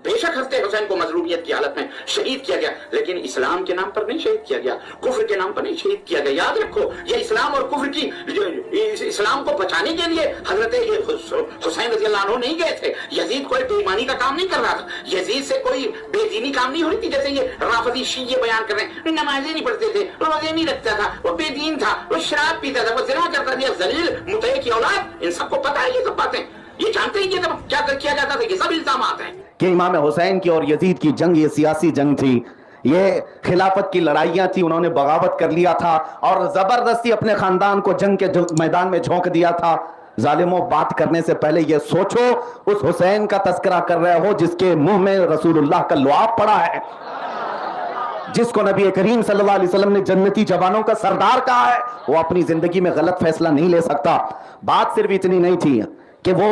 بے شک حضرت حسین کو مظلومیت کی حالت میں شہید کیا گیا، لیکن اسلام کے نام پر نہیں شہید کیا گیا، کفر کے نام پر نہیں شہید کیا گیا۔ یاد رکھو، یہ اسلام اور کفر کی اسلام کو بچانے کے لیے حضرت حسین رضی اللہ عنہ نہیں گئے تھے۔ یزید کوئی بے ایمانی کا کام نہیں کر رہا تھا، یزید سے کوئی بے دینی کام نہیں ہو رہی تھی، جیسے یہ رافضی شیعہ بیان کر رہے ہیں۔ نمازیں نہیں پڑھتے تھے، روزے نہیں رکھتا تھا، وہ بے دین تھا، وہ شراب پیتا تھا، وہ زنا کرتا تھا، ذلیل مطیع کی اولاد، ان سب کو پتہ ہے یہ سب باتیں، یہ جانتے ہیں کہ کیا کیا جاتا تھا، یہ سب الزامات ہیں کہ امام حسین کی اور یزید کی جنگ یہ سیاسی جنگ تھی، یہ خلافت کی لڑائیاں تھی، انہوں نے بغاوت کر لیا تھا اور زبردستی اپنے خاندان کو جنگ کے میدان میں جھونک دیا تھا۔ ظالموں، بات کرنے سے پہلے یہ سوچو اس حسین کا تذکرہ کر رہے ہو جس کے منہ میں رسول اللہ کا لعاب پڑا ہے، جس کو نبی کریم صلی اللہ علیہ وسلم نے جنتی جوانوں کا سردار کہا ہے، وہ اپنی زندگی میں غلط فیصلہ نہیں لے سکتا۔ بات صرف اتنی نہیں تھی کہ وہ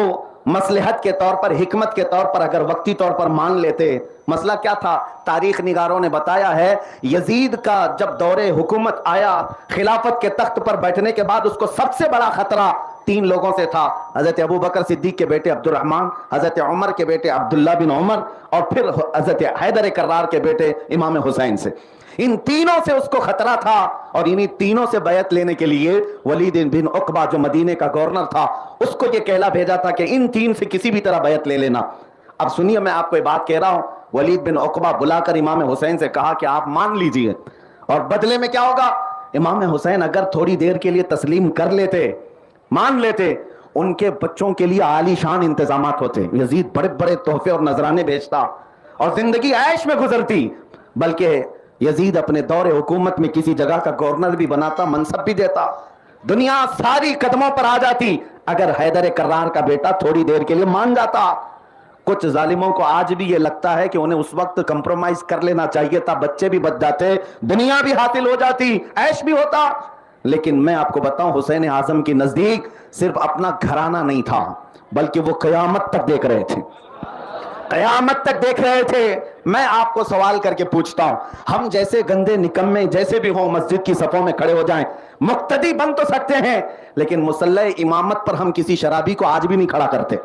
مصلحت کے طور پر، حکمت کے طور پر اگر وقتی طور پر مان لیتے، مسئلہ کیا تھا؟ تاریخ نگاروں نے بتایا ہے یزید کا جب دور حکومت آیا، خلافت کے تخت پر بیٹھنے کے بعد اس کو سب سے بڑا خطرہ 3 لوگوں سے تھا، حضرت ابوبکر صدیق کے بیٹے عبد الرحمن، حضرت عمر کے بیٹے عبداللہ بن عمر اور پھر حضرت حیدر کرار کے بیٹے امام حسین سے۔ ان تینوں سے اس کو خطرہ تھا اور انہی تینوں سے بیعت لینے کے لیے ولید بن عقبہ جو مدینے کا گورنر تھا اس کو یہ کہلا بھیجا تھا کہ ان 3 سے کسی بھی طرح بیعت لے لینا۔ اب سنیے، میں آپ کو یہ بات کہہ رہا ہوں، ولید بن عقبہ بلا کر امام حسین سے کہا کہ آپ مان لیجئے، اور بدلے میں کیا ہوگا؟ امام حسین اگر تھوڑی دیر کے لیے تسلیم کر لیتے، مان لیتے، ان کے بچوں کے لیے عالی شان انتظامات ہوتے، یزید بڑے بڑے تحفے اور نذرانے بھیجتا اور زندگی عیش میں گزرتی، بلکہ یزید اپنے دور حکومت میں کسی جگہ کا گورنر بھی بناتا، منصب بھی دیتا، دنیا ساری قدموں پر آ جاتی اگر حیدر کرار کا بیٹا تھوڑی دیر کے لیے مان جاتا۔ کچھ ظالموں کو آج بھی یہ لگتا ہے کہ انہیں اس وقت کمپرومائز کر لینا چاہیے تھا، بچے بھی بچ جاتے، دنیا بھی حاصل ہو جاتی، عیش بھی ہوتا۔ لیکن میں آپ کو بتاؤں، حسین اعظم کے نزدیک صرف اپنا گھرانہ نہیں تھا بلکہ وہ قیامت تک دیکھ رہے تھے، قیامت تک دیکھ رہے تھے۔ میں آپ کو سوال کر کے پوچھتا ہوں، ہم جیسے گندے نکمے جیسے بھی ہوں مسجد کی صفوں میں کھڑے ہو جائیں، مقتدی بن تو سکتے ہیں، لیکن مصلی امامت پر ہم کسی شرابی کو آج بھی نہیں کھڑا کرتے۔